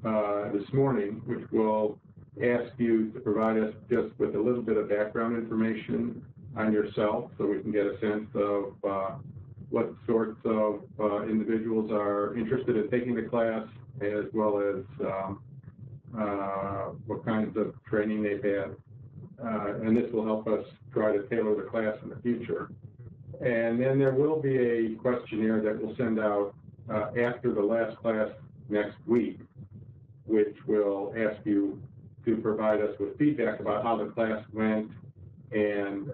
this morning, which will ask you to provide us just with a little bit of background information on yourself so we can get a sense of what sorts of individuals are interested in taking the class, as well as what kinds of training they've had. And this will help us try to tailor the class in the future. And then there will be a questionnaire that we'll send out after the last class next week, which will ask you to provide us with feedback about how the class went and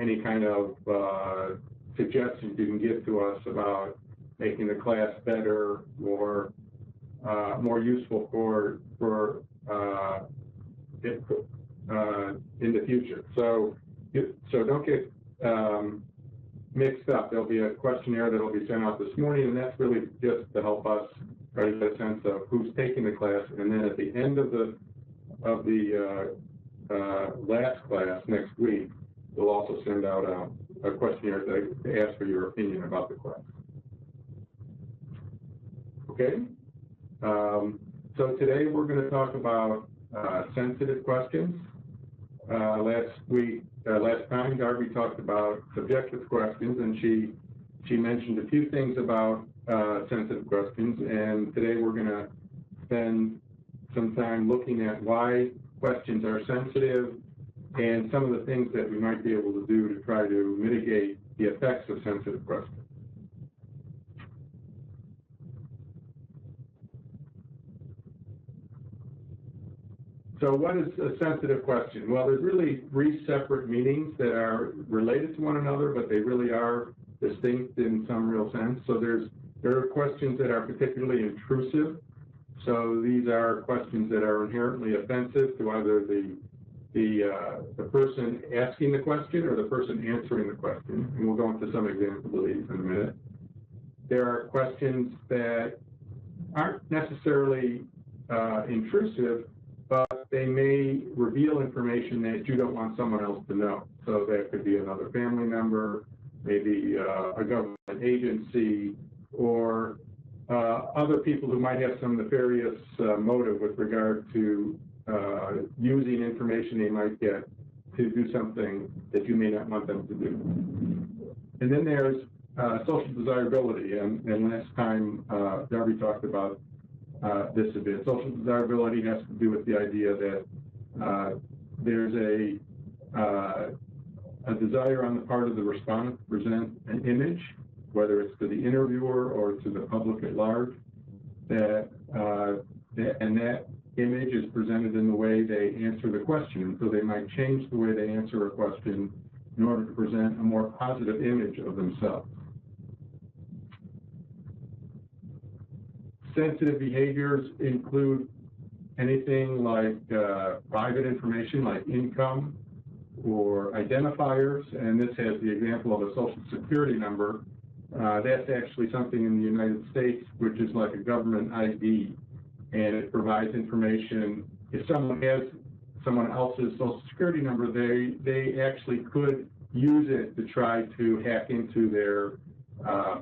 any kind of suggestions you can give to us about making the class better or more useful for in the future. So don't get mixed up. There'll be a questionnaire that will be sent out this morning, and that's really just to help us try to get a sense of who's taking the class. And then at the end of the last class next week, we'll also send out a questionnaire to ask for your opinion about the class. Okay. So today we're going to talk about sensitive questions. Last time Darby talked about subjective questions, and she mentioned a few things about sensitive questions. And today we're going to spend some time looking at why questions are sensitive and some of the things that we might be able to do to try to mitigate the effects of sensitive questions. So what is a sensitive question? Well, there's really three separate meanings that are related to one another, but they really are distinct in some real sense. So there are questions that are particularly intrusive. So these are questions that are inherently offensive to either the person asking the question or the person answering the question. And we'll go into some examples of these in a minute. There are questions that aren't necessarily intrusive, but they may reveal information that you don't want someone else to know. So that could be another family member, maybe a government agency, or other people who might have some nefarious motive with regard to using information they might get to do something that you may not want them to do. And then there's social desirability, and last time Darby talked about this a bit. Social desirability has to do with the idea that there's a desire on the part of the respondent to present an image, whether it's to the interviewer or to the public at large, and that image is presented in the way they answer the question. So they might change the way they answer a question in order to present a more positive image of themselves. Sensitive behaviors include anything like private information like income or identifiers, and this has the example of a social security number. That's actually something in the United States which is like a government ID, and it provides information. If someone has someone else's social security number, they actually could use it to try to hack into their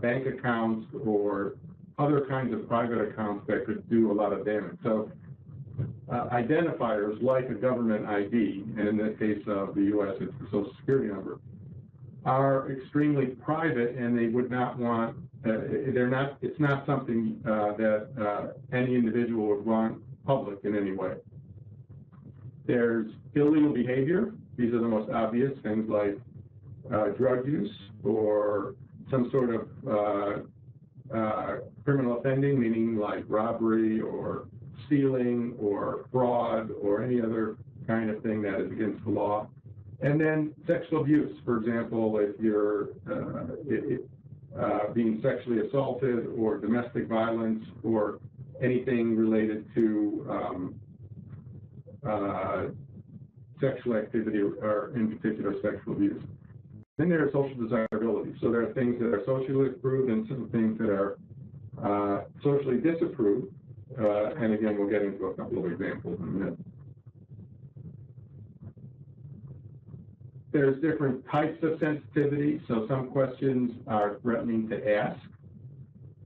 bank accounts or other kinds of private accounts that could do a lot of damage. So identifiers like a government ID, and in the case of the U.S. it's the social security number, are extremely private, and they would not want, it's not something that any individual would want public in any way. There's illegal behavior. These are the most obvious things like drug use or some sort of criminal offending, meaning like robbery or stealing or fraud or any other kind of thing that is against the law. And then sexual abuse, for example, if you're being sexually assaulted, or domestic violence, or anything related to sexual activity, or in particular sexual abuse. Then there are social desirability. So there are things that are socially approved and some things that are socially disapproved. And again, we'll get into a couple of examples in a minute. There's different types of sensitivity. So some questions are threatening to ask.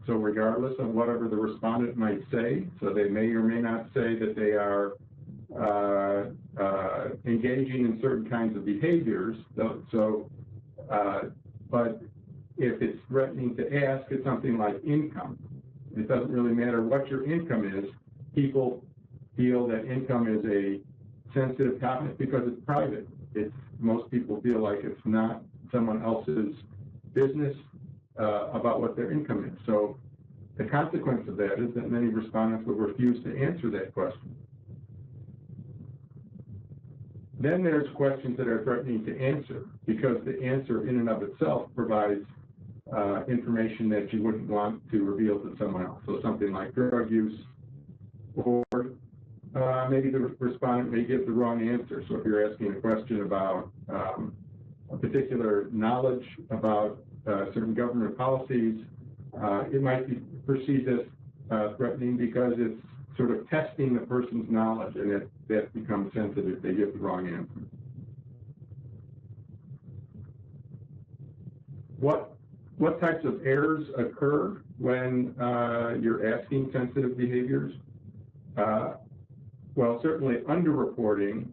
So regardless of whatever the respondent might say, so they may or may not say that they are engaging in certain kinds of behaviors. But if it's threatening to ask, it's something like income. It doesn't really matter what your income is. People feel that income is a sensitive topic because it's private. Most people feel like it's not someone else's business about what their income is. So the consequence of that is that many respondents will refuse to answer that question. Then there's questions that are threatening to answer because the answer in and of itself provides information that you wouldn't want to reveal to someone else. So something like drug use, or maybe the respondent may give the wrong answer. So if you're asking a question about a particular knowledge about certain government policies, it might be perceived as threatening because it's sort of testing the person's knowledge, and that becomes sensitive if they give the wrong answer. What types of errors occur when you're asking sensitive behaviors? Well, certainly underreporting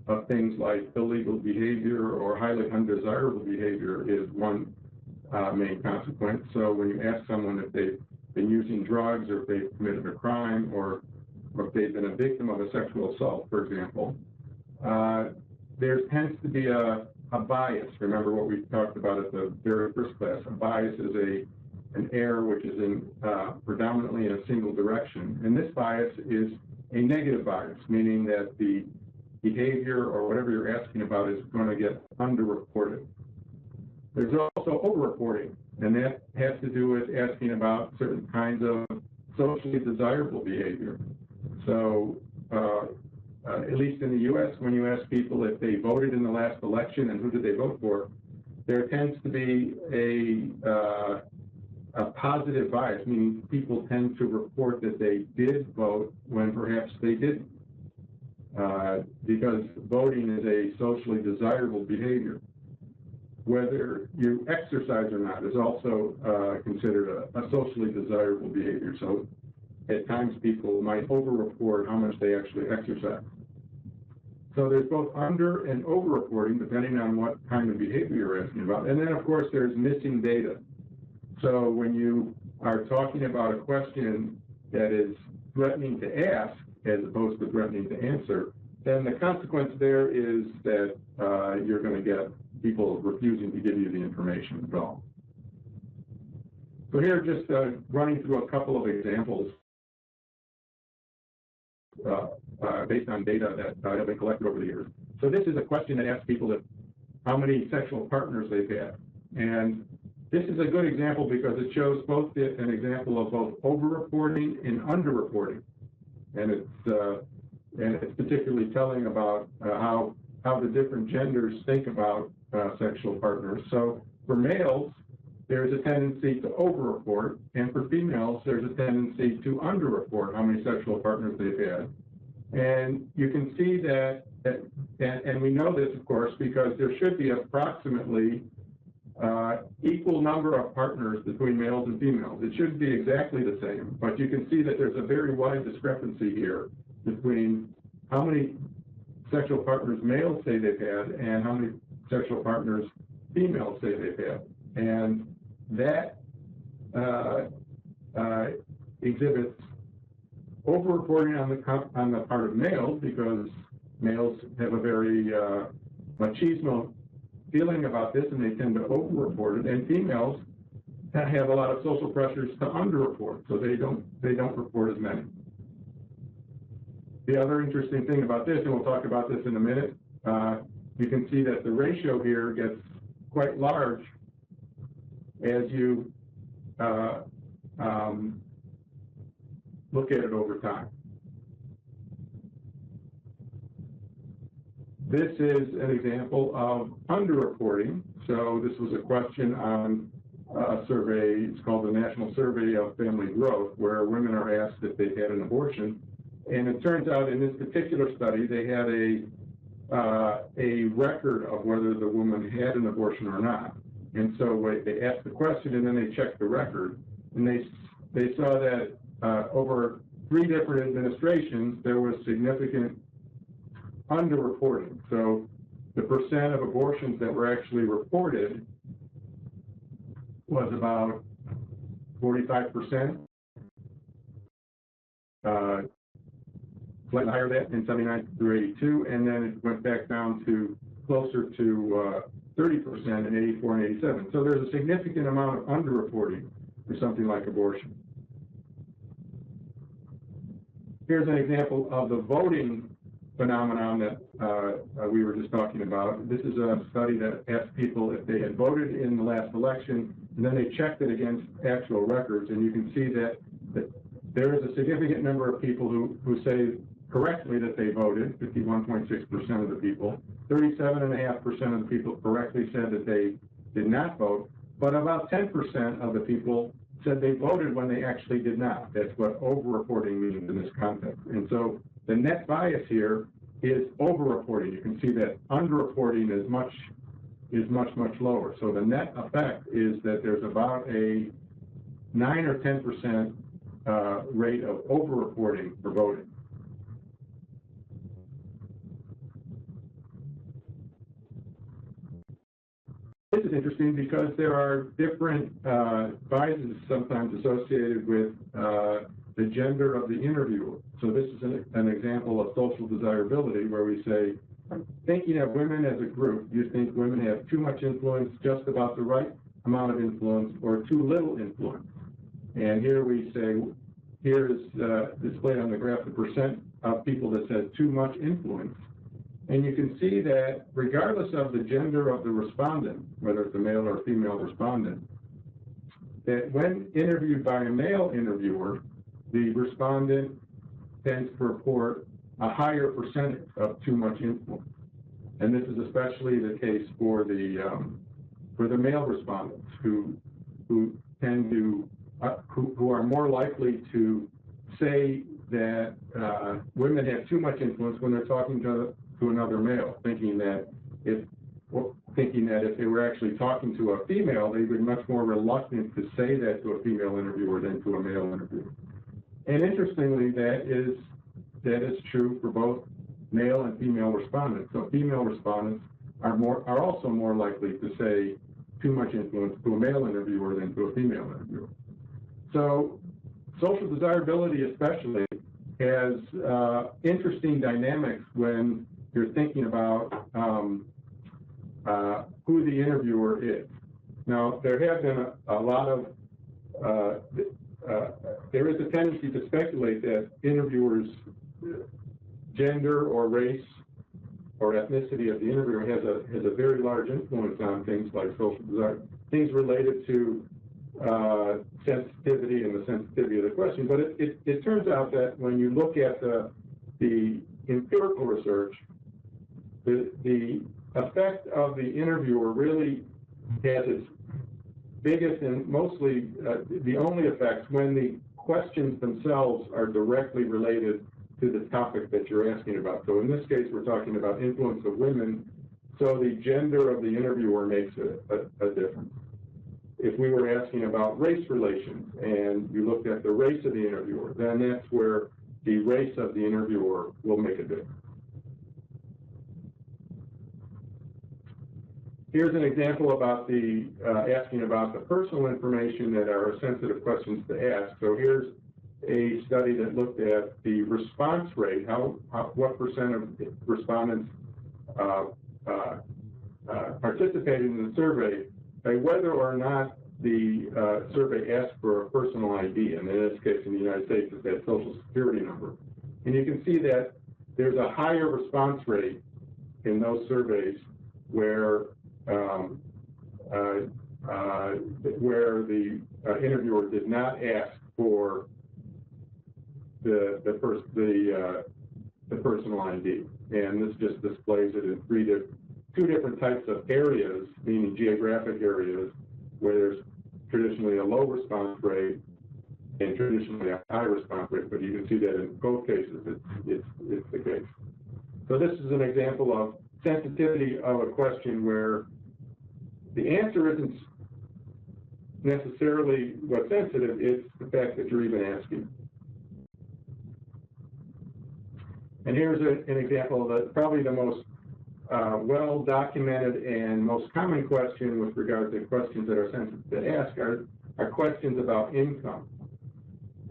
of things like illegal behavior or highly undesirable behavior is one main consequence. So when you ask someone if they've been using drugs or if they've committed a crime or if they've been a victim of a sexual assault, for example, there tends to be a bias. Remember what we talked about at the very first class. A bias is an error which is predominantly in a single direction. And this bias is a negative bias, meaning that the behavior or whatever you're asking about is going to get underreported. There's also overreporting, and that has to do with asking about certain kinds of socially desirable behavior. So, at least in the U.S., when you ask people if they voted in the last election and who did they vote for, there tends to be a positive bias, meaning people tend to report that they did vote when perhaps they didn't, because voting is a socially desirable behavior. Whether you exercise or not is also considered a socially desirable behavior. So at times people might overreport how much they actually exercise. So there's both under and overreporting depending on what kind of behavior you're asking about. And then of course there's missing data. So when you are talking about a question that is threatening to ask as opposed to threatening to answer, then the consequence there is that you're going to get people refusing to give you the information at all. So here, just running through a couple of examples based on data that have been collected over the years. So this is a question that asks people how many sexual partners they've had. And this is a good example because it shows both an example of both overreporting and underreporting. And it's particularly telling about how the different genders think about sexual partners. So for males, there's a tendency to overreport, and for females, there's a tendency to underreport how many sexual partners they've had. And you can see that, and we know this, of course, because there should be approximately equal number of partners between males and females. It shouldn't be exactly the same, but you can see that there's a very wide discrepancy here between how many sexual partners males say they've had and how many sexual partners females say they've had. And that exhibits overreporting on the part of males, because males have a very machismo feeling about this, and they tend to overreport it. And females have a lot of social pressures to underreport, so they don't report as many. The other interesting thing about this, and we'll talk about this in a minute, you can see that the ratio here gets quite large as you look at it over time. This is an example of underreporting. So this was a question on a survey. It's called the National Survey of Family Growth, where women are asked if they've had an abortion. And it turns out in this particular study, they had a record of whether the woman had an abortion or not. And so they asked the question, and then they checked the record. And they saw that over 3 different administrations, there was significant underreporting. So the percent of abortions that were actually reported was about 45%, slightly higher than that in 79 through 82, and then it went back down to closer to 30% in 84 and 87. So there's a significant amount of underreporting for something like abortion. Here's an example of the voting phenomenon that we were just talking about. This is a study that asked people if they had voted in the last election, and then they checked it against actual records, and you can see that there is a significant number of people who say correctly that they voted, 51.6% of the people. 37.5% of the people correctly said that they did not vote, but about 10% of the people said they voted when they actually did not. That's what overreporting means in this context. And so the net bias here is overreporting. You can see that underreporting is much lower. So the net effect is that there's about a 9 or 10% rate of overreporting for voting. This is interesting because there are different biases sometimes associated with the gender of the interviewer. So this is an example of social desirability, where we say, thinking of women as a group, you think women have too much influence, just about the right amount of influence, or too little influence. And here we say, here is displayed on the graph the percent of people that said too much influence. And you can see that regardless of the gender of the respondent, whether it's a male or female respondent, that when interviewed by a male interviewer, the respondent tends to report a higher percentage of too much influence. And this is especially the case for the male respondents who tend to who are more likely to say that women have too much influence when they're talking to another male, thinking that if they were actually talking to a female, they'd be much more reluctant to say that to a female interviewer than to a male interviewer. And interestingly, that is true for both male and female respondents. So female respondents are also more likely to say too much influence to a male interviewer than to a female interviewer. So social desirability especially has interesting dynamics when you're thinking about who the interviewer is. Now, there have been a lot of, there is a tendency to speculate that interviewers' gender or race or ethnicity of the interviewer has a very large influence on things like social desire, things related to sensitivity and the sensitivity of the question. But it turns out that when you look at the empirical research, the effect of the interviewer really has its biggest and mostly the only effects when the questions themselves are directly related to the topic that you're asking about. So in this case, we're talking about influence of women, so the gender of the interviewer makes a difference. If we were asking about race relations and you looked at the race of the interviewer, then that's where the race of the interviewer will make a difference. Here's an example about asking about the personal information that are sensitive questions to ask. So here's a study that looked at the response rate, what percent of respondents participated in the survey, by whether or not the survey asked for a personal ID, and in this case in the United States it's that social security number. And you can see that there's a higher response rate in those surveys where the interviewer did not ask for the personal ID, and this just displays it in two different types of areas, meaning geographic areas, where there's traditionally a low response rate and traditionally a high response rate. But you can see that in both cases, it's the case. So this is an example of sensitivity of a question where the answer isn't necessarily what's sensitive, it's the fact that you're even asking. And here's an example of probably the most well-documented and most common question with regard to questions that are sensitive to ask are questions about income.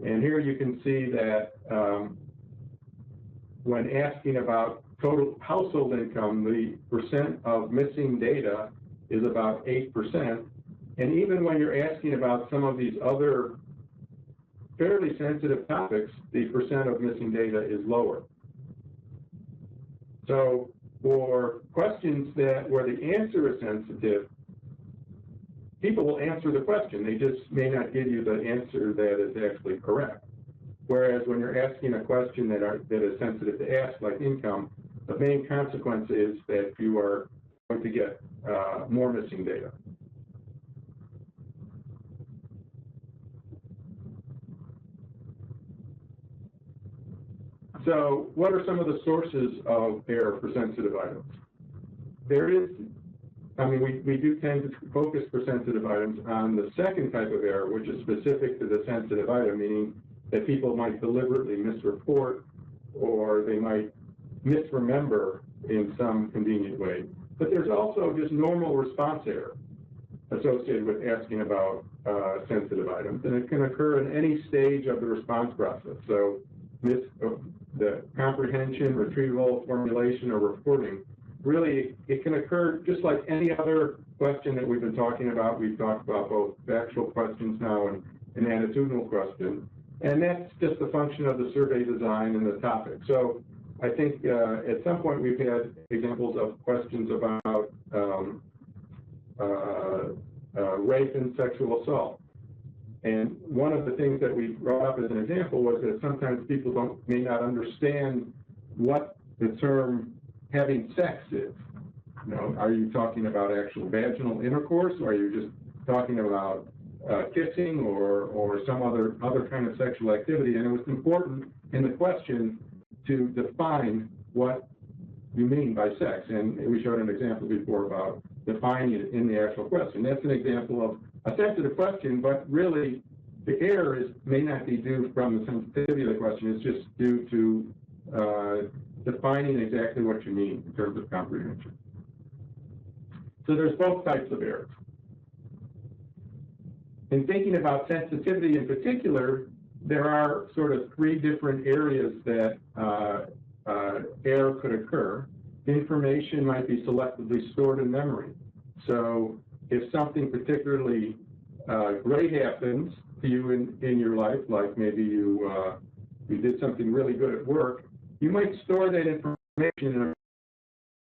And here you can see that when asking about total household income, the percent of missing data is about 8%. And even when you're asking about some of these other fairly sensitive topics, the percent of missing data is lower. So for questions where the answer is sensitive, people will answer the question. They just may not give you the answer that is actually correct. Whereas when you're asking a question that is sensitive to ask, like income, the main consequence is that you are going to get more missing data. So what are some of the sources of error for sensitive items? We do tend to focus for sensitive items on the second type of error, which is specific to the sensitive item, meaning that people might deliberately misreport or they might misremember in some convenient way. But there's also just normal response error associated with asking about sensitive items, and it can occur in any stage of the response process. So the comprehension, retrieval, formulation, or reporting, really it can occur just like any other question that we've been talking about. We've talked about both factual questions now and an attitudinal question, and that's just a function of the survey design and the topic. So I think at some point we've had examples of questions about rape and sexual assault. And one of the things that we brought up as an example was that sometimes people may not understand what the term having sex is. You know, are you talking about actual vaginal intercourse, or are you just talking about kissing or some other kind of sexual activity? And it was important in the question to define what you mean by sex. And we showed an example before about defining it in the actual question. That's an example of a sensitive question, but really the error may not be due from the sensitivity of the question. It's just due to defining exactly what you mean in terms of comprehension. So there's both types of errors. In thinking about sensitivity in particular, there are sort of three different areas that error could occur. Information might be selectively stored in memory. So if something particularly great happens to you in your life, like maybe you did something really good at work, you might store that information in a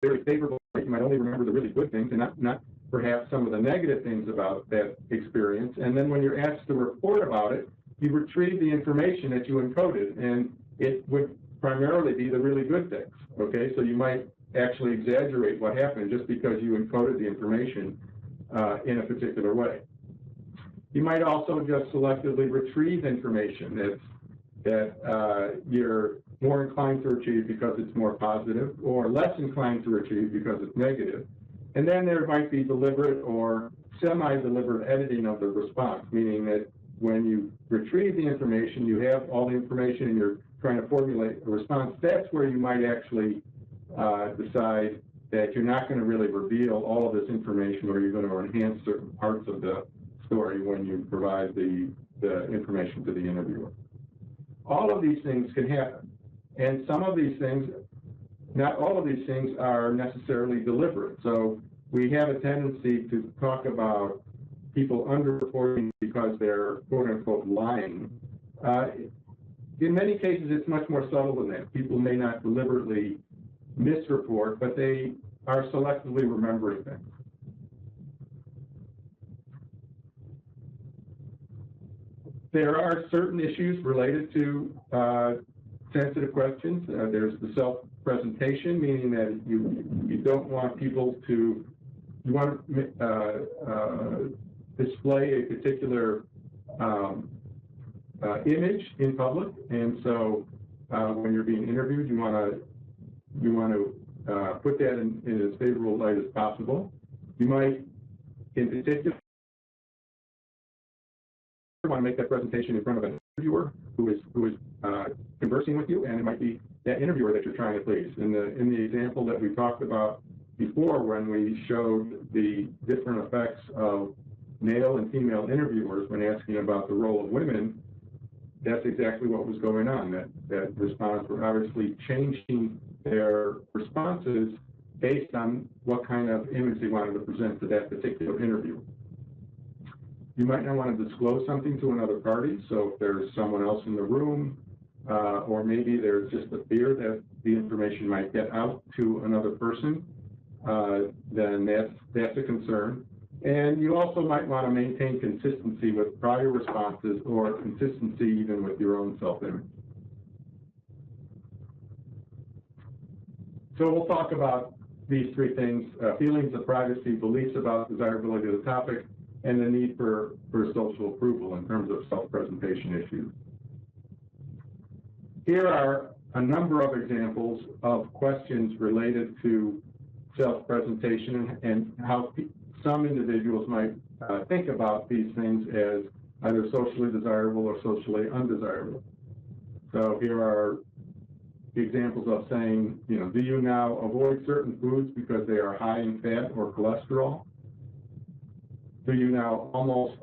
very favorable way. You might only remember the really good things and not perhaps some of the negative things about that experience. And then when you're asked to report about it, you retrieve the information that you encoded, and it would primarily be the really good things. Okay, so you might actually exaggerate what happened just because you encoded the information in a particular way. You might also just selectively retrieve information that you're more inclined to retrieve because it's more positive, or less inclined to retrieve because it's negative. And then there might be deliberate or semi-deliberate editing of the response, meaning that when you retrieve the information, you have all the information and you're trying to formulate a response. That's where you might actually decide that you're not going to really reveal all of this information, or you're going to enhance certain parts of the story when you provide the information to the interviewer. All of these things can happen. And some of these things, not all of these things, are necessarily deliberate. So we have a tendency to talk about people underreporting because they're quote-unquote lying. In many cases, it's much more subtle than that. People may not deliberately misreport, but they are selectively remembering things. There are certain issues related to sensitive questions. There's the self-presentation, meaning that you don't want people to, you want to display a particular image in public, and so when you're being interviewed, you want to put that in as favorable light as possible. You might, in particular, want to make that presentation in front of an interviewer who is conversing with you, and it might be that interviewer that you're trying to please. In the example that we talked about before, when we showed the different effects of male and female interviewers when asking about the role of women, that's exactly what was going on. That respondents were obviously changing their responses based on what kind of image they wanted to present to that particular interview. You might not want to disclose something to another party, so if there's someone else in the room, or maybe there's just a fear that the information might get out to another person, then that's a concern. And you also might want to maintain consistency with prior responses or consistency even with your own self-image. So we'll talk about these three things: feelings of privacy, beliefs about desirability of the topic, and the need for social approval in terms of self-presentation issues. Here are a number of examples of questions related to self-presentation and how some individuals might think about these things as either socially desirable or socially undesirable. So here are examples of saying, do you now avoid certain foods because they are high in fat or cholesterol? Do you now almost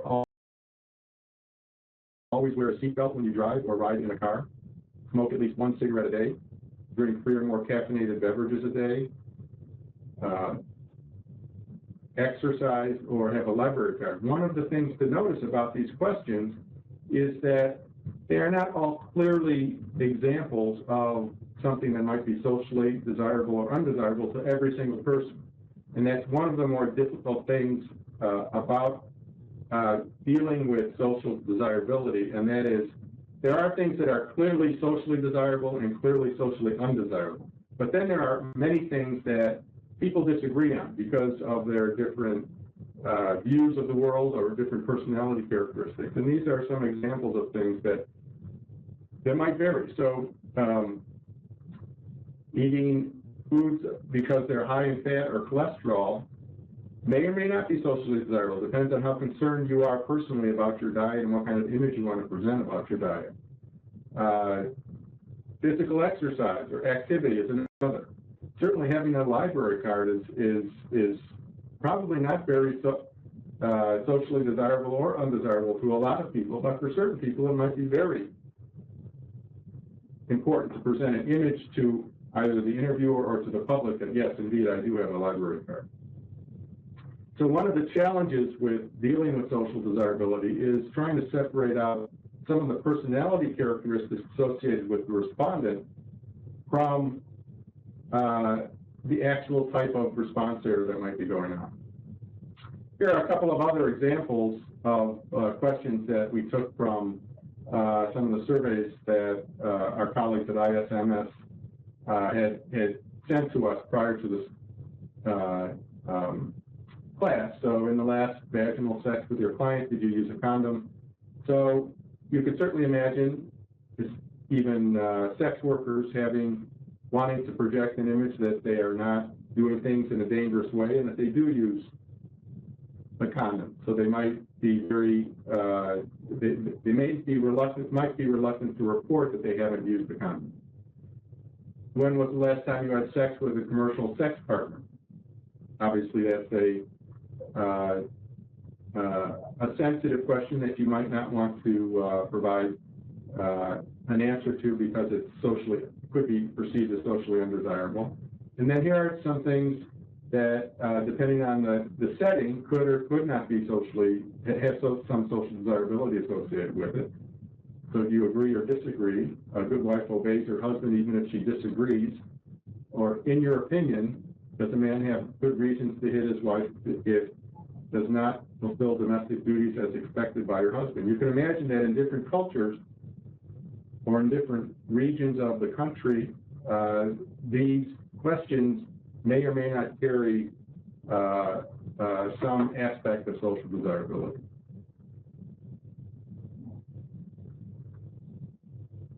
always wear a seatbelt when you drive or ride in a car? Smoke at least one cigarette a day? Drink 3 or more caffeinated beverages a day? Exercise or have a library card? One of the things to notice about these questions is that they are not all clearly examples of something that might be socially desirable or undesirable to every single person. And that's one of the more difficult things about dealing with social desirability, and that is there are things that are clearly socially desirable and clearly socially undesirable. But then there are many things that people disagree on because of their different views of the world or different personality characteristics. And these are some examples of things that might vary. So eating foods because they're high in fat or cholesterol may or may not be socially desirable. It depends on how concerned you are personally about your diet and what kind of image you want to present about your diet. Physical exercise or activity is another. Certainly having a library card is probably not very socially desirable or undesirable to a lot of people, but for certain people it might be very important to present an image to either the interviewer or to the public that, yes, indeed, I do have a library card. So one of the challenges with dealing with social desirability is trying to separate out some of the personality characteristics associated with the respondent from the actual type of response error that might be going on. Here are a couple of other examples of questions that we took from some of the surveys that our colleagues at ISMS had sent to us prior to this class. So in the last vaginal sex with your client, did you use a condom? So you could certainly imagine even sex workers wanting to project an image that they are not doing things in a dangerous way and that they do use a condom. So they might be they might be reluctant to report that they haven't used a condom. When was the last time you had sex with a commercial sex partner? Obviously, that's a sensitive question that you might not want to provide an answer to because it's could be perceived as socially undesirable. And then here are some things that, depending on the setting, could or could not be have some social desirability associated with it. So do you agree or disagree? A good wife obeys her husband even if she disagrees. Or in your opinion, does a man have good reasons to hit his wife if does not fulfill domestic duties as expected by her husband? You can imagine that in different cultures or in different regions of the country, these questions may or may not carry some aspect of social desirability.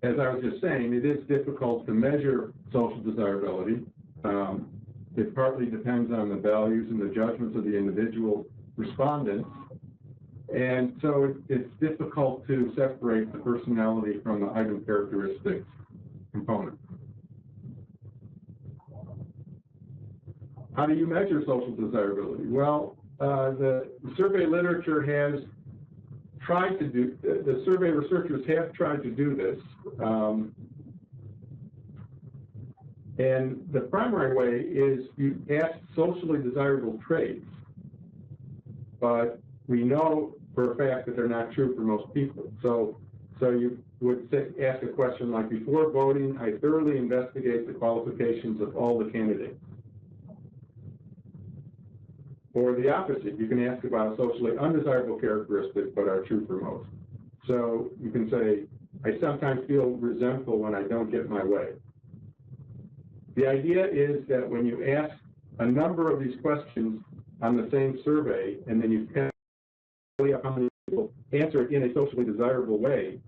As I was just saying, it is difficult to measure social desirability. It partly depends on the values and the judgments of the individual respondents. And so it's difficult to separate the personality from the item characteristics component. How do you measure social desirability? Well, the survey literature has tried to do, the survey researchers have tried to do this. And the primary way is you ask socially desirable traits, but we know for a fact that they're not true for most people. So you would ask a question like, before voting, I thoroughly investigate the qualifications of all the candidates. Or the opposite, you can ask about a socially undesirable characteristic, but are true for most. So you can say, I sometimes feel resentful when I don't get my way. The idea is that when you ask a number of these questions on the same survey, and then you tally up how many people answer it in a socially desirable way,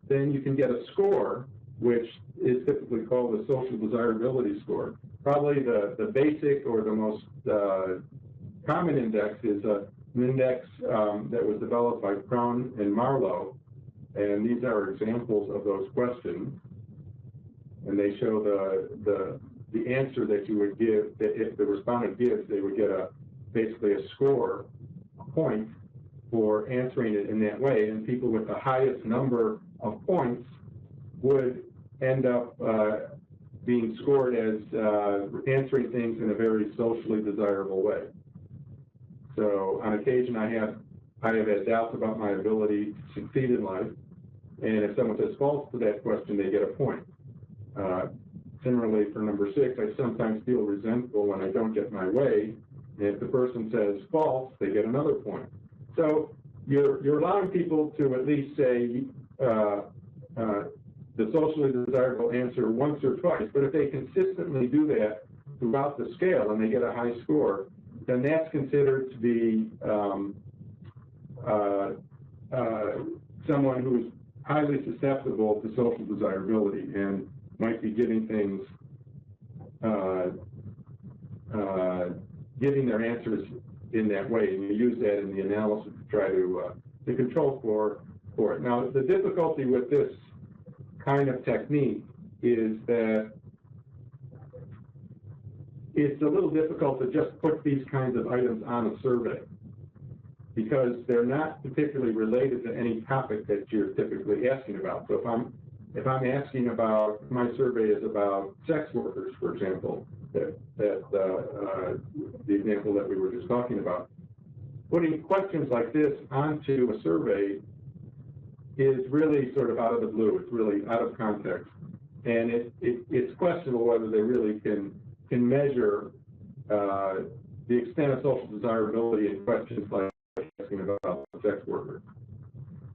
then you can get a score, which is typically called the social desirability score. Probably the basic or the most common index is an index that was developed by Crown and Marlowe, and these are examples of those questions. And they show the answer that you would give, that if the respondent gives, they would get basically a score, a point, for answering it in that way. And people with the highest number of points would end up being scored as answering things in a very socially desirable way. So on occasion, I have had doubts about my ability to succeed in life, and if someone says false to that question, they get a point. Similarly, for number 6, I sometimes feel resentful when I don't get my way, and if the person says false, they get another point. So you're allowing people to at least say the socially desirable answer once or twice, but if they consistently do that throughout the scale and they get a high score, then that's considered to be someone who's highly susceptible to social desirability and might be giving things, giving their answers in that way, and you use that in the analysis to try to control for it. Now, the difficulty with this kind of technique is that it's a little difficult to just put these kinds of items on a survey because they're not particularly related to any topic that you're typically asking about. So if I'm asking about, my survey is about sex workers, for example, the example that we were just talking about, putting questions like this onto a survey is really sort of out of the blue. It's really out of context, and it's questionable whether they really can measure the extent of social desirability in questions like asking about sex workers.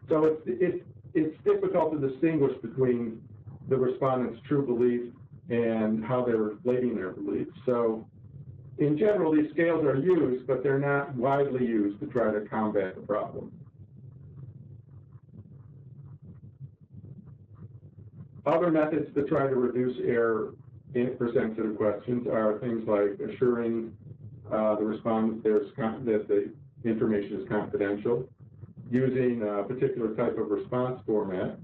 So it's difficult to distinguish between the respondents' true belief and how they're relating their beliefs. So in general, these scales are used, but they're not widely used to try to combat the problem. Other methods to try to reduce error for sensitive questions are things like assuring the respondent that the information is confidential, using a particular type of response format,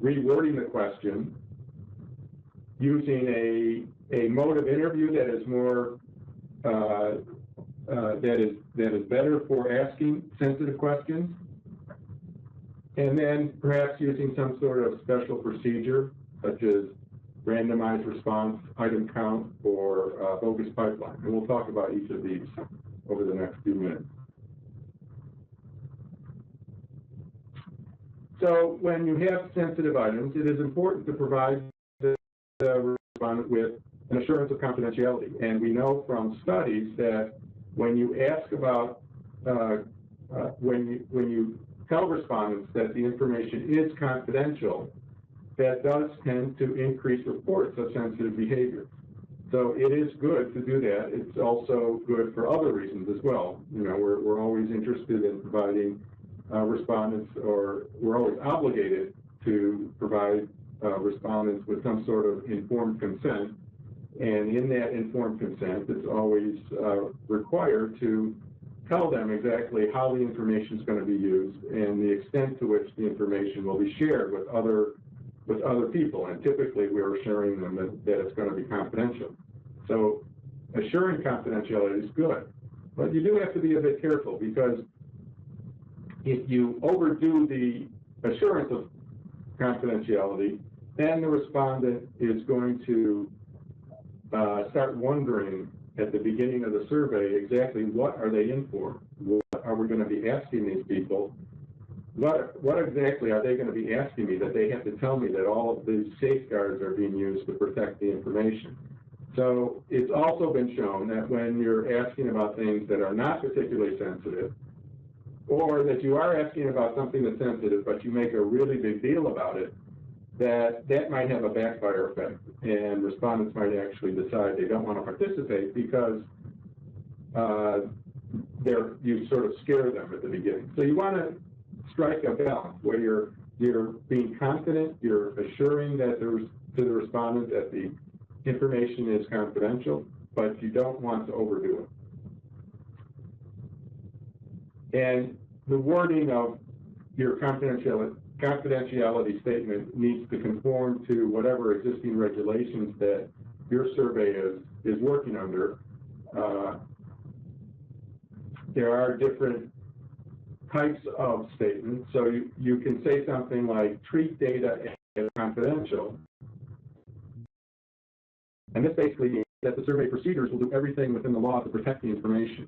rewording the question, using a mode of interview that is more that is better for asking sensitive questions, and then perhaps using some sort of special procedure, such as randomized response, item count, or bogus pipeline. And we'll talk about each of these over the next few minutes. So when you have sensitive items, it is important to provide the respondent with an assurance of confidentiality. And we know from studies that when you ask about, when you tell respondents that the information is confidential, that does tend to increase reports of sensitive behavior. So it is good to do that. It's also good for other reasons as well. You know, we're always interested in providing respondents, or we're always obligated to provide respondents with some sort of informed consent. And in that informed consent, it's always required to tell them exactly how the information is going to be used and the extent to which the information will be shared with other people. And typically, we're assuring them that it's going to be confidential. So assuring confidentiality is good, but you do have to be a bit careful, because if you overdo the assurance of confidentiality, then the respondent is going to start wondering at the beginning of the survey exactly what are they in for? What are we going to be asking these people? What exactly are they going to be asking me that they have to tell me that all of these safeguards are being used to protect the information? So it's also been shown that when you're asking about things that are not particularly sensitive, or that you are asking about something that's sensitive, but you make a really big deal about it, that might have a backfire effect, and respondents might actually decide they don't want to participate because you sort of scare them at the beginning. So you want to strike a balance where you're being confident, you're assuring that to the respondent that the information is confidential, but you don't want to overdo it. And the wording of your confidentiality statement needs to conform to whatever existing regulations that your survey is working under. There are different types of statements. So you can say something like, treat data as confidential. And this basically means that the survey procedures will do everything within the law to protect the information.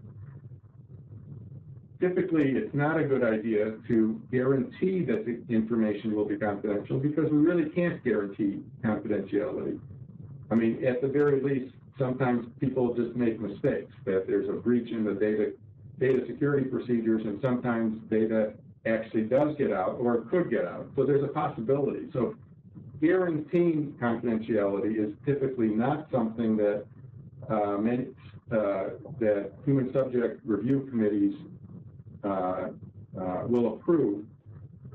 Typically, it's not a good idea to guarantee that the information will be confidential, because we really can't guarantee confidentiality. I mean, at the very least, sometimes people just make mistakes, that there's a breach in the data security procedures, and sometimes data actually does get out or could get out. So there's a possibility. So guaranteeing confidentiality is typically not something that that human subject review committees will approve.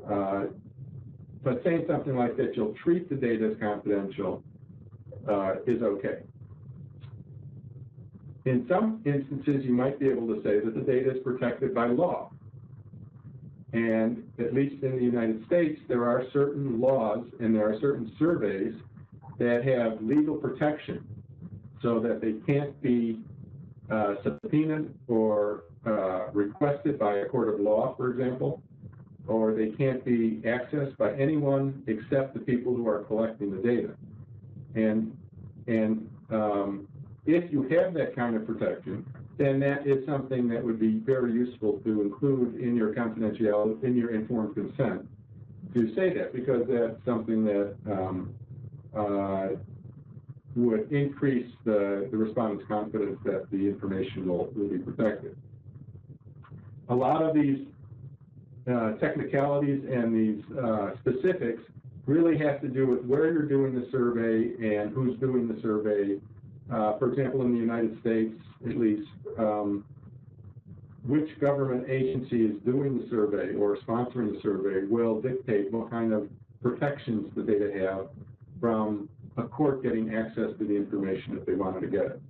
But saying something like that, you'll treat the data as confidential, is okay. In some instances, you might be able to say that the data is protected by law. And at least in the United States, there are certain laws and there are certain surveys that have legal protection so that they can't be subpoenaed or requested by a court of law, for example, or they can't be accessed by anyone except the people who are collecting the data. And if you have that kind of protection, then that is something that would be very useful to include in your confidentiality, in your informed consent, to say that, because that's something that would increase the respondent's confidence that the information will be protected. A lot of these technicalities and these specifics really have to do with where you're doing the survey and who's doing the survey. For example, in the United States, at least, which government agency is doing the survey or sponsoring the survey will dictate what kind of protections the data have from a court getting access to the information if they wanted to get it.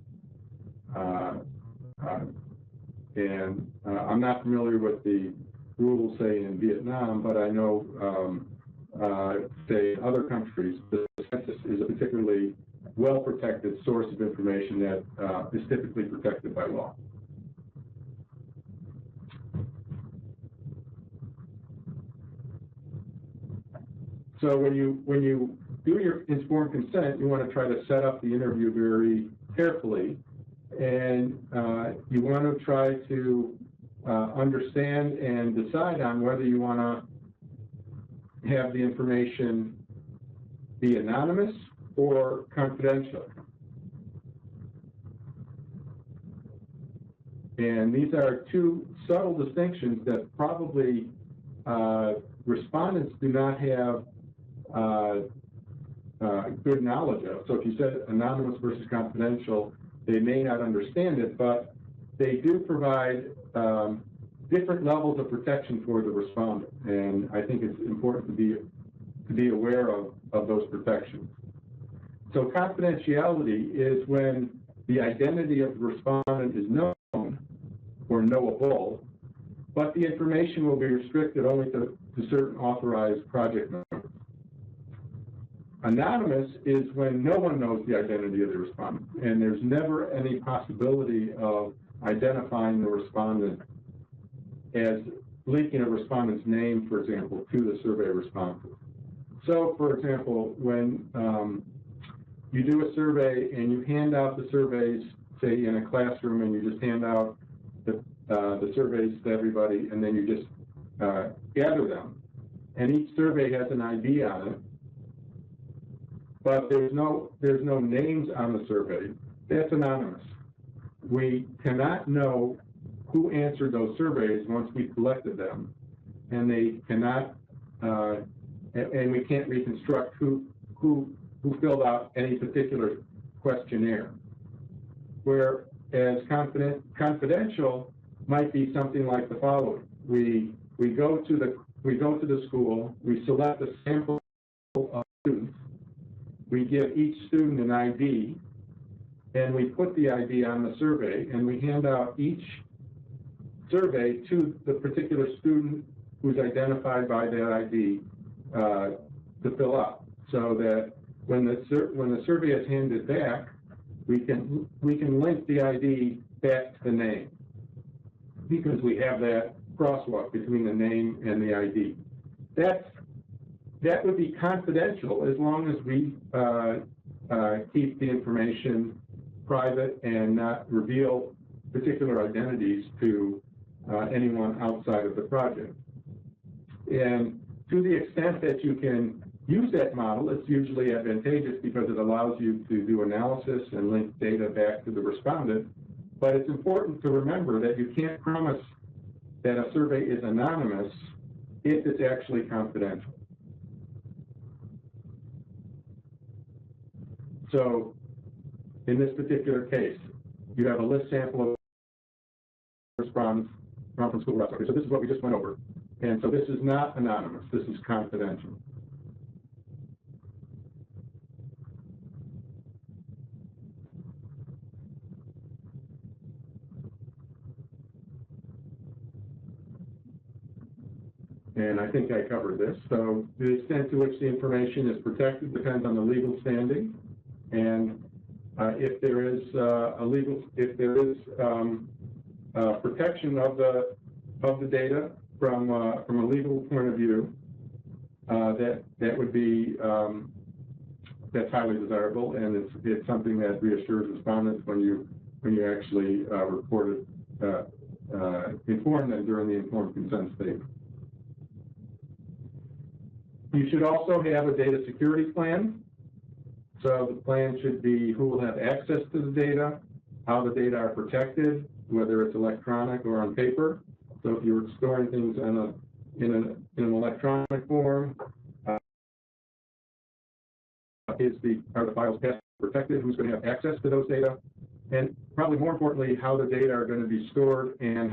I'm not familiar with the rules, say, in Vietnam, but I know, say, in other countries, the census is a particularly well-protected source of information that is typically protected by law. So when you do your informed consent, you want to try to set up the interview very carefully, and you want to try to understand and decide on whether you want to have the information be anonymous or confidential. And these are two subtle distinctions that probably respondents do not have good knowledge of. So if you said anonymous versus confidential, they may not understand it, but they do provide different levels of protection for the respondent. And I think it's important to be aware of those protections. So confidentiality is when the identity of the respondent is known, or knowable, but the information will be restricted only to certain authorized project members. Anonymous is when no one knows the identity of the respondent, and there's never any possibility of identifying the respondent as linking a respondent's name, for example, to the survey responses. So, for example, when you do a survey and you hand out the surveys, say in a classroom, and you just hand out the surveys to everybody, and then you just gather them, and each survey has an ID on it, but there's no names on the survey. That's anonymous. We cannot know who answered those surveys once we collected them, and they cannot, and we can't reconstruct who filled out any particular questionnaire. Whereas confidential might be something like the following: we go to the school, we select a sample of students, we give each student an ID, and we put the ID on the survey, and we hand out each survey to the particular student who's identified by that ID to fill out, so that when the survey is handed back, we can link the ID back to the name, because we have that crosswalk between the name and the ID. That would be confidential as long as we keep the information private and not reveal particular identities to anyone outside of the project. And to the extent that you can use that model, it's usually advantageous because it allows you to do analysis and link data back to the respondent. But it's important to remember that you can't promise that a survey is anonymous if it's actually confidential. So in this particular case, you have a list sample of respondents from school reps. Okay, so this is what we just went over. And so this is not anonymous, this is confidential. And I think I covered this. So the extent to which the information is protected depends on the legal standing. And if there is protection of the data from a legal point of view, that would be that's highly desirable, and it's something that reassures respondents when you actually report it, inform them during the informed consent statement. You should also have a data security plan. So the plan should be who will have access to the data, how the data are protected, whether it's electronic or on paper. So if you're storing things in an electronic form, are the files password protected? Who's going to have access to those data? And probably more importantly, how the data are going to be stored and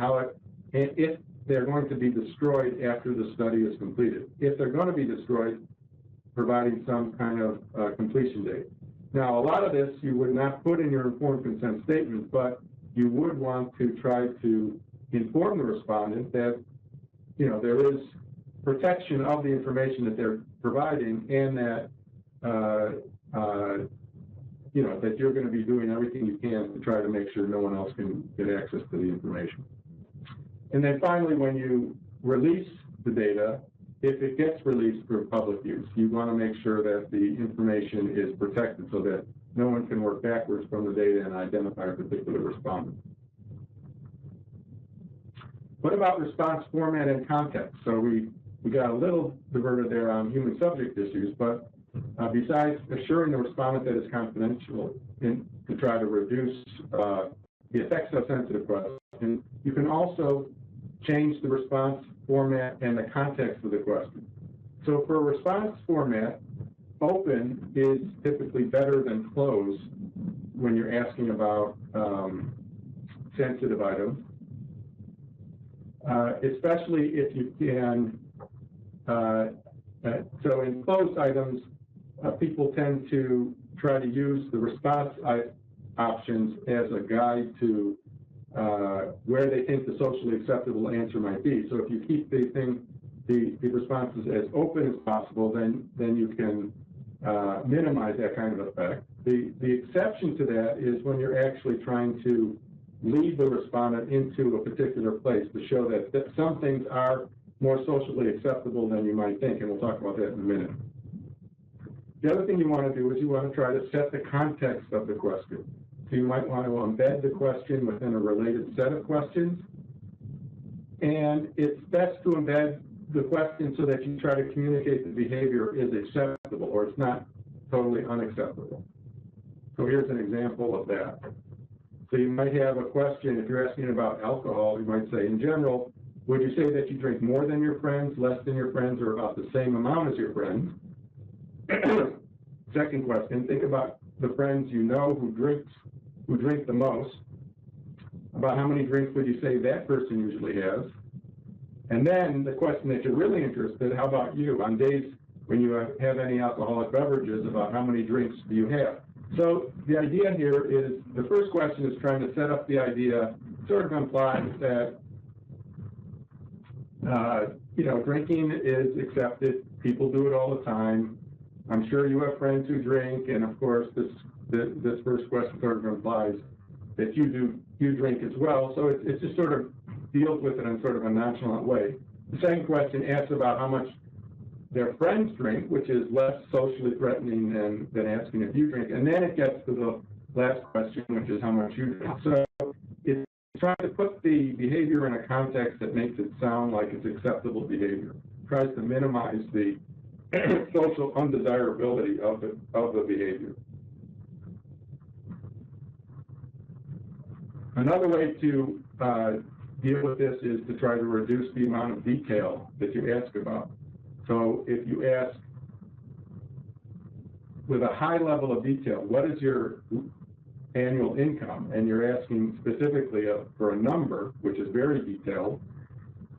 if they're going to be destroyed after the study is completed. If they're going to be destroyed, providing some kind of completion date. Now, a lot of this you would not put in your informed consent statement, but you would want to try to inform the respondent that, there is protection of the information that they're providing, and that, that you're going to be doing everything you can to try to make sure no one else can get access to the information. And then finally, when you release the data, if it gets released for public use, you want to make sure that the information is protected so that no one can work backwards from the data and identify a particular respondent. What about response format and context? So we got a little diverted there on human subject issues, but besides assuring the respondent that it's confidential to try to reduce the effects of sensitive questions, you can also change the response format and the context of the question. So for a response format, open is typically better than close when you're asking about sensitive items, especially if you can, so in closed items, people tend to try to use the response options as a guide to where they think the socially acceptable answer might be. So if you keep the responses as open as possible, then you can minimize that kind of effect. The exception to that is when you're actually trying to lead the respondent into a particular place to show that some things are more socially acceptable than you might think, and we'll talk about that in a minute. The other thing you want to do is you want to try to set the context of the question. So you might want to embed the question within a related set of questions, and it's best to embed the question so that you try to communicate the behavior is acceptable or it's not totally unacceptable. So here's an example of that. So you might have a question, if you're asking about alcohol, you might say, in general, would you say that you drink more than your friends, less than your friends, or about the same amount as your friends? Second question, think about the friends you know who drink the most. About how many drinks would you say that person usually has? And then the question that you're really interested, how about you? On days when you have any alcoholic beverages, about how many drinks do you have? So the idea here is, the first question is trying to set up the idea, sort of implies that, drinking is accepted. People do it all the time. I'm sure you have friends who drink, and of course, this first question sort of implies that you drink as well. So it just sort of deals with it in sort of a nonchalant way. The second question asks about how much their friends drink, which is less socially threatening than asking if you drink. And then it gets to the last question, which is how much you drink. So it's trying to put the behavior in a context that makes it sound like it's acceptable behavior. It tries to minimize the social undesirability of the behavior. Another way to deal with this is to try to reduce the amount of detail that you ask about. So if you ask with a high level of detail, what is your annual income, and you're asking specifically for a number, which is very detailed,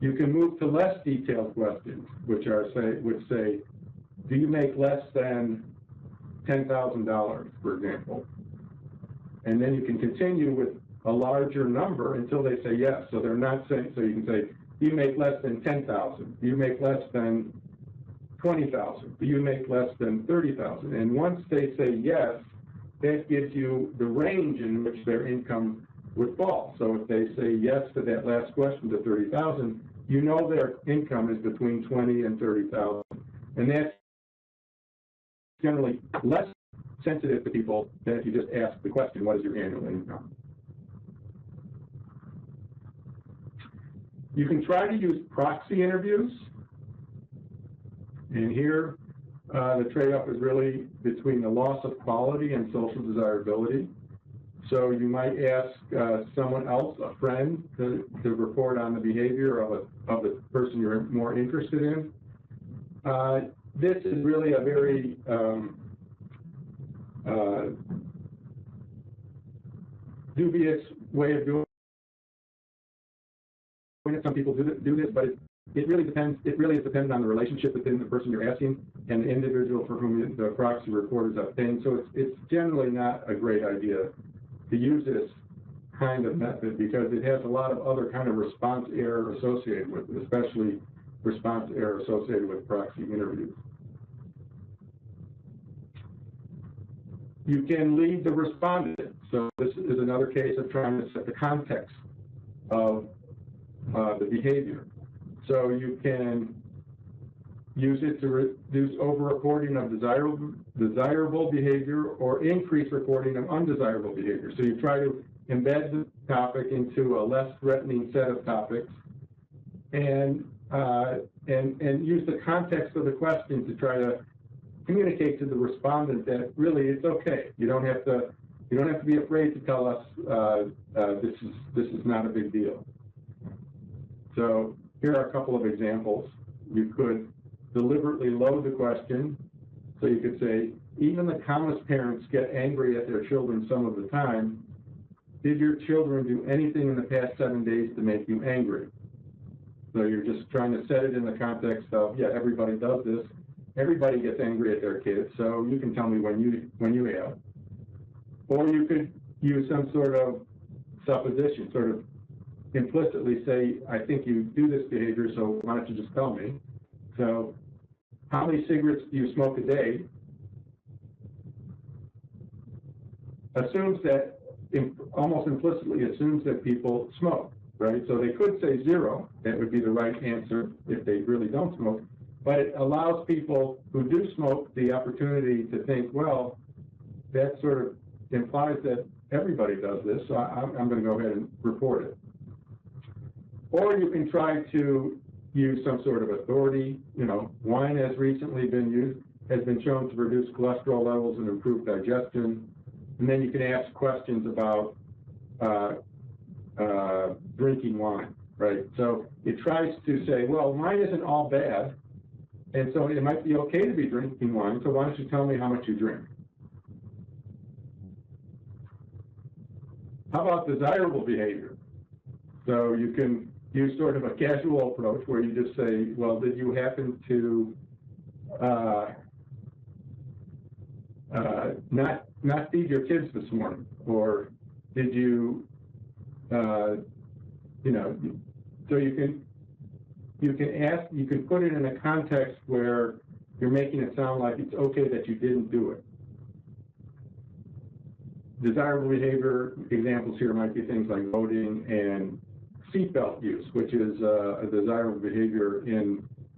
you can move to less detailed questions, which say, do you make less than $10,000, for example? And then you can continue with a larger number until they say yes. So they're not saying, so you can say, do you make less than 10,000? Do you make less than 20,000? Do you make less than 30,000? And once they say yes, that gives you the range in which their income would fall. So if they say yes to that last question to 30,000, you know their income is between 20 and 30,000. And that's generally less sensitive to people than if you just ask the question, what is your annual income? You can try to use proxy interviews. And here, the trade-off is really between the loss of quality and social desirability. So you might ask someone else, a friend, to report on the behavior of the person you're more interested in. This is really a very dubious way of doing it. Some people do this, but it really depends. It really is dependent on the relationship within the person you're asking and the individual for whom the proxy report is obtained. So it's generally not a great idea to use this kind of method because it has a lot of other kind of response error associated with it, especially response error associated with proxy interviews. You can lead the respondent. So this is another case of trying to set the context of the behavior. So you can use it to reduce over-reporting of desirable behavior or increase reporting of undesirable behavior. So you try to embed the topic into a less threatening set of topics and use the context of the question to try to communicate to the respondent that really it's okay. You don't have to be afraid to tell us this is not a big deal. So here are a couple of examples. You could deliberately load the question. So you could say, even the calmest parents get angry at their children some of the time. Did your children do anything in the past 7 days to make you angry? So you're just trying to set it in the context of, yeah, everybody does this. Everybody gets angry at their kids, so you can tell me when you have. Or you could use some sort of supposition, sort of implicitly say, I think you do this behavior, so why don't you just tell me? So how many cigarettes do you smoke a day? Assumes that, almost implicitly assumes that people smoke, right? So they could say 0, that would be the right answer if they really don't smoke, but it allows people who do smoke the opportunity to think, well, that sort of implies that everybody does this, so I'm going to go ahead and report it. Or you can try to use some sort of authority. You know, wine has recently been shown to reduce cholesterol levels and improve digestion. And then you can ask questions about drinking wine, right? So it tries to say, well, wine isn't all bad, and so it might be okay to be drinking wine, so why don't you tell me how much you drink? How about desirable behavior? So you can use sort of a casual approach where you just say, well, did you happen to not feed your kids this morning? Or did you, you know, so you can ask, you can put it in a context where you're making it sound like it's okay that you didn't do it. Desirable behavior examples here might be things like voting and seatbelt use, which is a desirable behavior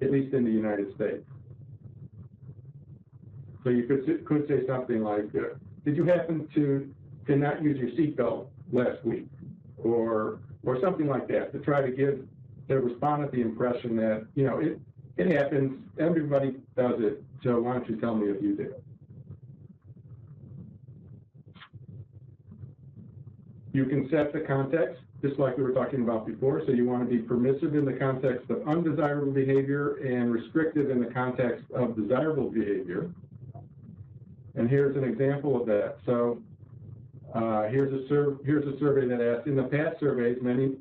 at least in the United States. So you could say something like, did you happen to not use your seatbelt last week? Or something like that, to try to give the respondent the impression that, you know, it happens, everybody does it, so why don't you tell me if you did? You can set the context, just like we were talking about before, so you want to be permissive in the context of undesirable behavior and restrictive in the context of desirable behavior. And here's an example of that. So here's a survey that asked, in the past surveys, many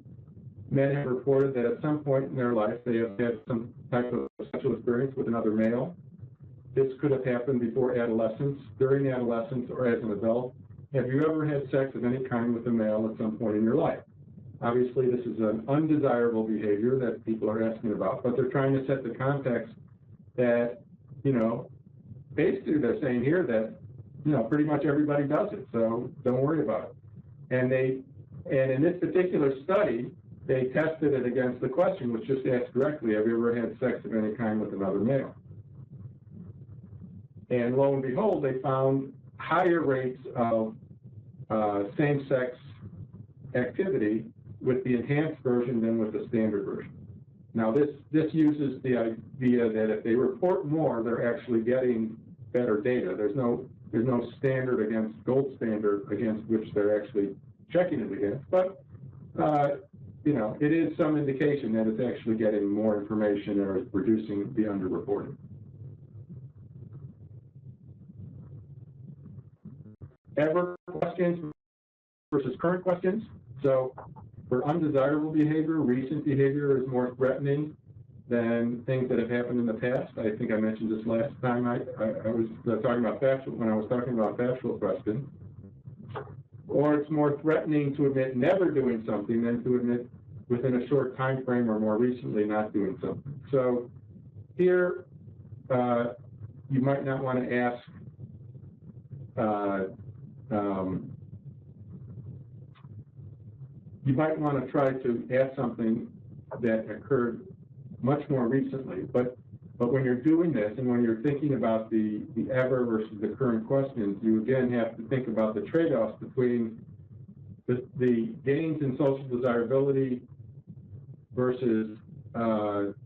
men have reported that at some point in their life they have had some type of sexual experience with another male. This could have happened before adolescence, during adolescence, or as an adult. Have you ever had sex of any kind with a male at some point in your life? Obviously, this is an undesirable behavior that people are asking about, but they're trying to set the context that, you know, basically they're saying here that, you know, pretty much everybody does it, so don't worry about it. And in this particular study, they tested it against the question, which just asked directly, have you ever had sex of any kind with another male? And lo and behold, they found higher rates of same-sex activity with the enhanced version than with the standard version. Now, this uses the idea that if they report more, they're actually getting better data. There's no standard against gold standard against which they're actually checking it against, but you know, it is some indication that it's actually getting more information or reducing the underreporting. Ever questions versus current questions. So for undesirable behavior, recent behavior is more threatening than things that have happened in the past. I think I mentioned this last time I was talking about factual, when I was talking about factual questions. Or it's more threatening to admit never doing something than to admit within a short time frame or more recently not doing something. So here you might not want to ask you might want to try to ask something that occurred much more recently, but when you're doing this and when you're thinking about the ever versus the current questions, you again have to think about the trade-offs between the gains in social desirability versus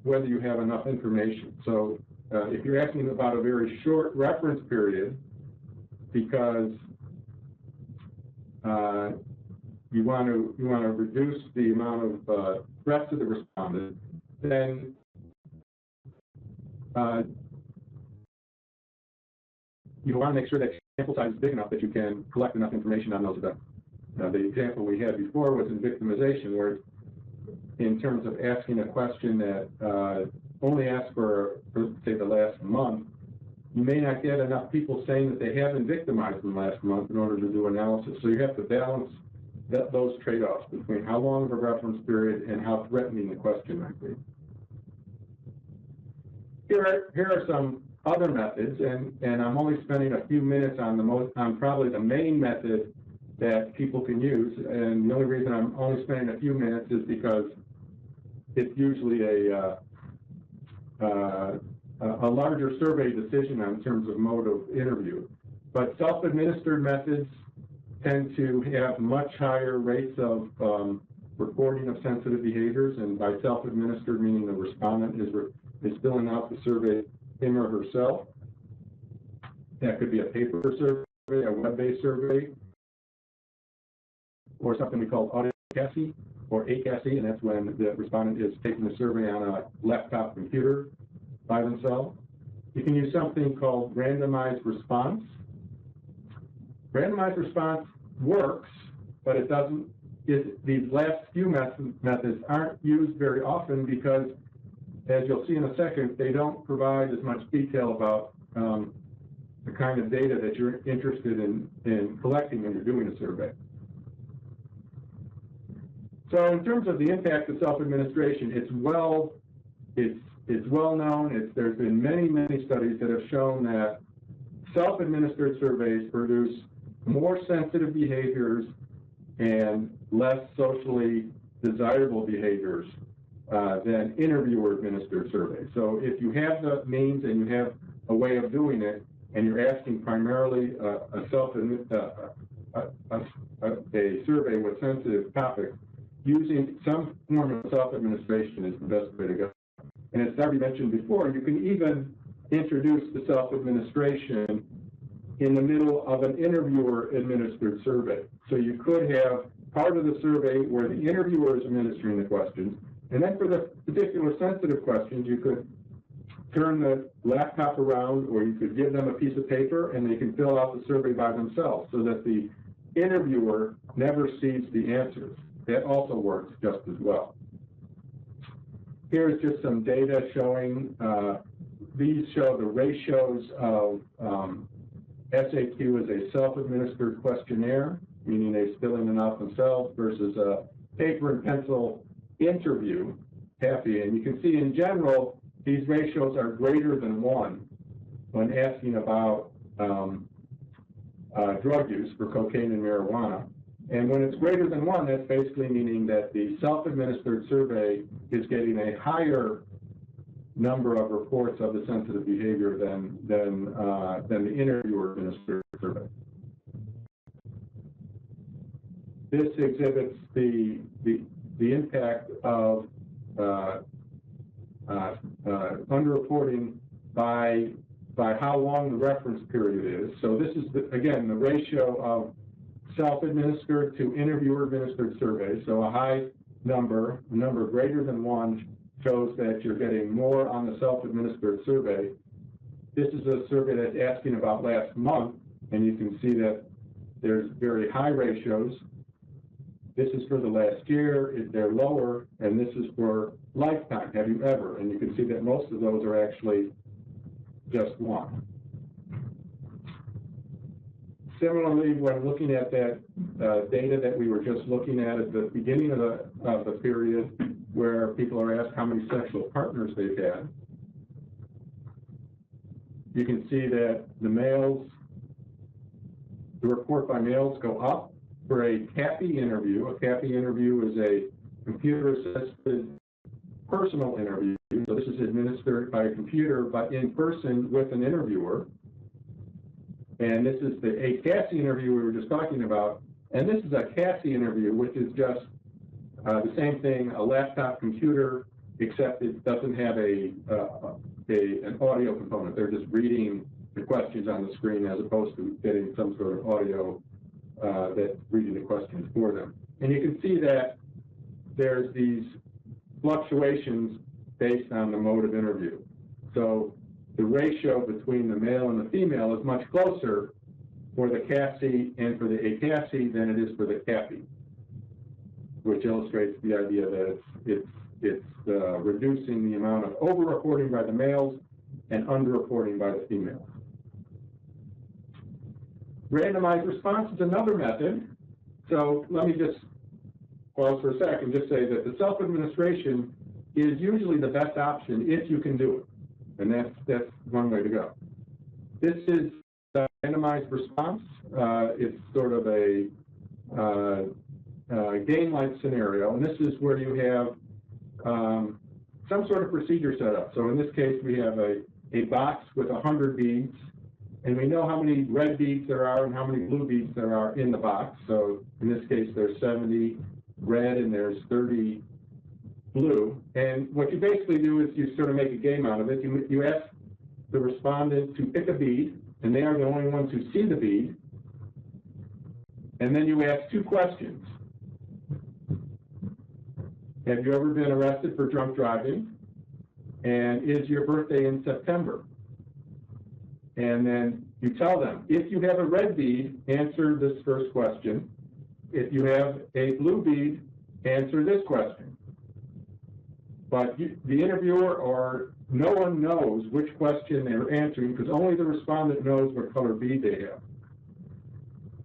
whether you have enough information. So if you're asking about a very short reference period because you want to reduce the amount of threat to the respondent, then you want to make sure that your sample size is big enough that you can collect enough information on those events. The example we had before was in victimization, where in terms of asking a question that only asks for, say, the last month, you may not get enough people saying that they have been victimized in the last month in order to do analysis. So you have to balance those trade-offs between how long of a reference period and how threatening the question might be. Here are some other methods, and I'm only spending a few minutes on probably the main method that people can use, and the only reason I'm only spending a few minutes is because it's usually a larger survey decision in terms of mode of interview. But self-administered methods tend to have much higher rates of recording of sensitive behaviors, and by self-administered meaning the respondent is filling out the survey him or herself. That could be a paper survey, a web-based survey, or something we call audio-CASI or ACASI, and that's when the respondent is taking the survey on a laptop computer by themselves. You can use something called randomized response. Randomized response works, but it doesn't. These last few methods aren't used very often because, as you'll see in a second, they don't provide as much detail about the kind of data that you're interested in collecting when you're doing a survey. So in terms of the impact of self-administration, it's well known. There's been many studies that have shown that self-administered surveys produce more sensitive behaviors and less socially desirable behaviors than interviewer-administered surveys. So if you have the means and you have a way of doing it, and you're asking primarily a survey with sensitive topics, using some form of self-administration is the best way to go. And as Darby mentioned before, you can even introduce the self-administration in the middle of an interviewer-administered survey. So you could have part of the survey where the interviewer is administering the questions, and then for the particular sensitive questions, you could turn the laptop around, or you could give them a piece of paper, and they can fill out the survey by themselves so that the interviewer never sees the answers. That also works just as well. Here's just some data showing, these show the ratios of SAQ as a self-administered questionnaire, meaning they fill in and out themselves, versus a paper and pencil interview, TAFE. And you can see in general, these ratios are greater than 1 when asking about drug use for cocaine and marijuana. And when it's greater than 1, that's basically meaning that the self-administered survey is getting a higher number of reports of the sensitive behavior than the interviewer-administered survey. This exhibits the impact of underreporting by how long the reference period is. So this is, again, the ratio of self-administered to interviewer-administered surveys. So a high number, a number greater than 1, shows that you're getting more on the self-administered survey. This is a survey that's asking about last month, and you can see that there's very high ratios. This is for the last year, they're lower, and this is for lifetime, have you ever? And you can see that most of those are actually just 1. Similarly, when looking at that data that we were just looking at the beginning of the period, where people are asked how many sexual partners they've had, you can see that the report by males go up for a CAPI interview. A CAPI interview is a computer-assisted personal interview. So this is administered by a computer, but in person with an interviewer. And this is the ACASI interview we were just talking about. And this is a CASI interview, which is just the same thing, a laptop computer, except it doesn't have an audio component. They're just reading the questions on the screen as opposed to getting some sort of audio that's reading the questions for them. And you can see that there's these fluctuations based on the mode of interview. So the ratio between the male and the female is much closer for the CASI and for the ACASI than it is for the CAPI, which illustrates the idea that it's reducing the amount of over-reporting by the males and under-reporting by the females. Randomized response is another method. So let me just pause for a sec and just say that the self-administration is usually the best option if you can do it. And that's one way to go. This is a randomized response. It's sort of a game-like scenario, and this is where you have some sort of procedure set up. So in this case, we have a box with 100 beads, and we know how many red beads there are and how many blue beads there are in the box. So in this case, there's 70 red and there's 30 blue. And what you basically do is you sort of make a game out of it. You ask the respondent to pick a bead, and they are the only ones who see the bead. And then you ask two questions. Have you ever been arrested for drunk driving? And is your birthday in September? And then you tell them, if you have a red bead, answer this first question. If you have a blue bead, answer this question. But the interviewer or no one knows which question they're answering because only the respondent knows what color bead they have.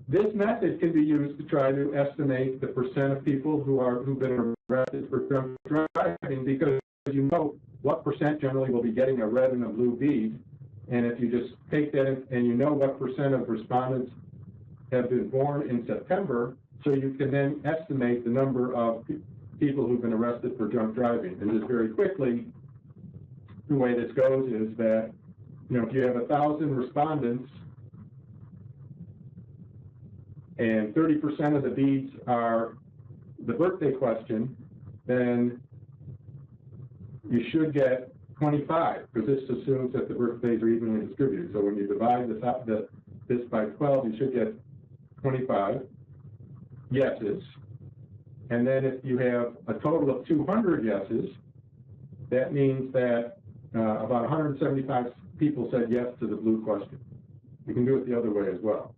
This method can be used to try to estimate the percent of people who've been arrested for drunk driving, because you know what percent generally will be getting a red and a blue bead. And if you just take that and you know what percent of respondents have been born in September, so you can then estimate the number of people who've been arrested for drunk driving. And just very quickly, the way this goes is that, if you have 1,000 respondents and 30% of the beads are the birthday question, then you should get 25, because this assumes that the birthdays are evenly distributed. So when you divide this by 12, you should get 25 yeses. And then if you have a total of 200 yeses, that means that about 175 people said yes to the blue question. You can do it the other way as well.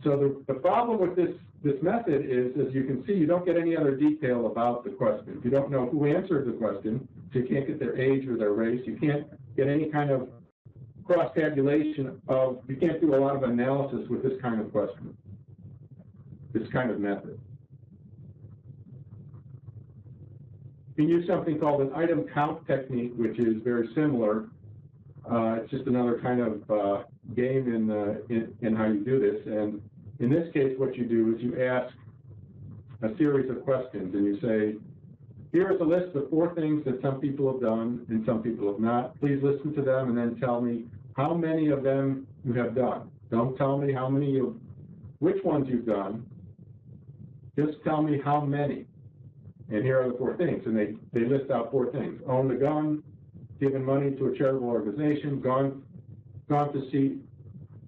So the problem with this method is, as you can see, you don't get any other detail about the question. You don't know who answered the question, so you can't get their age or their race. You can't get any kind of cross-tabulation you can't do a lot of analysis with this kind of question, this kind of method. You can use something called an item count technique, which is very similar. It's just another kind of game in how you do this. And in this case, what you do is you ask a series of questions, and you say, here is a list of 4 things that some people have done and some people have not. Please listen to them and then tell me how many of them you have done. Don't tell me which ones you've done. Just tell me how many. And here are the 4 things. And they list out 4 things. Owned a gun, given money to a charitable organization, gone to see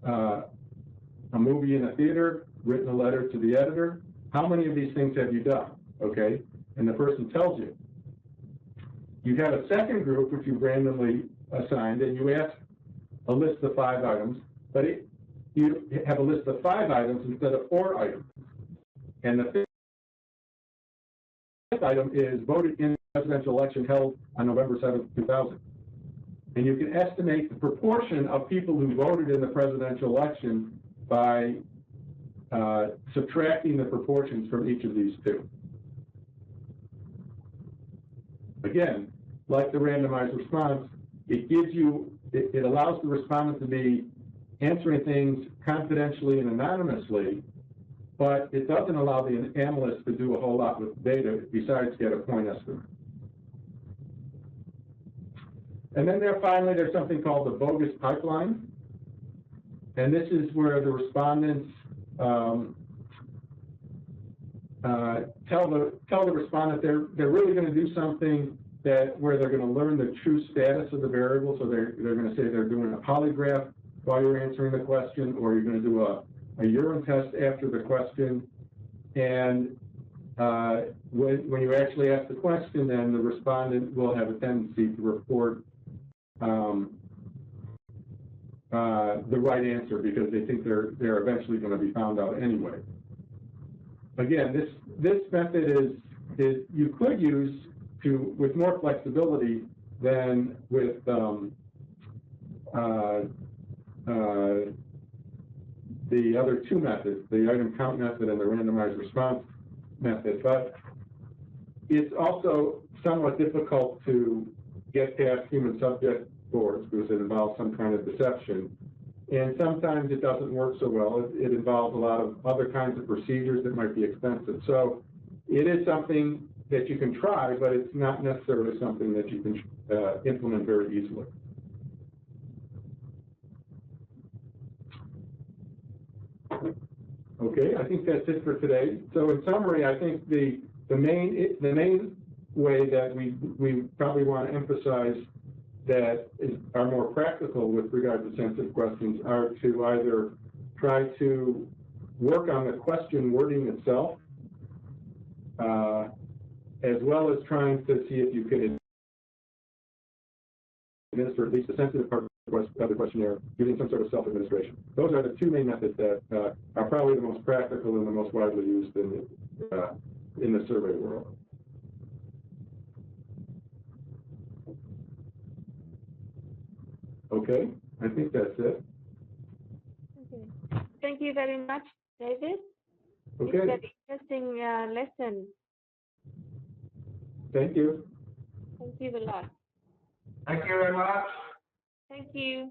a movie in a theater, written a letter to the editor. How many of these things have you done? Okay, and the person tells you. You have a second group which you randomly assigned, and you ask a list of 5 items, but you have a list of 5 items instead of 4 items. And the 5th item is voted in the presidential election held on November 7th, 2000. And you can estimate the proportion of people who voted in the presidential election by subtracting the proportions from each of these 2. Again, like the randomized response, it allows the respondent to be answering things confidentially and anonymously, but it doesn't allow the analyst to do a whole lot with data besides get a point estimate. And then finally, there's something called the bogus pipeline. And this is where the respondents tell the respondent they're really going to do something where they're going to learn the true status of the variable. So they're going to say they're doing a polygraph while you're answering the question, or you're going to do a urine test after the question. And when you actually ask the question, then the respondent will have a tendency to report the right answer because they think they're eventually going to be found out anyway. Again, this method is you could use with more flexibility than with the other two methods, the item count method and the randomized response method. But it's also somewhat difficult to get past human subject boards because it involves some kind of deception. And sometimes it doesn't work so well. It involves a lot of other kinds of procedures that might be expensive. So it is something that you can try, but it's not necessarily something that you can implement very easily. Okay, I think that's it for today. So in summary, I think the main way that we probably want to emphasize that are more practical with regard to sensitive questions are to either try to work on the question wording itself, as well as trying to see if you can administer at least the sensitive part of the questionnaire using some sort of self-administration. Those are the two main methods that are probably the most practical and the most widely used in the survey world. Okay, I think that's it. Okay. Thank you very much, David. Okay. It's an interesting lesson. Thank you. Thank you a lot. Thank you very much. Thank you.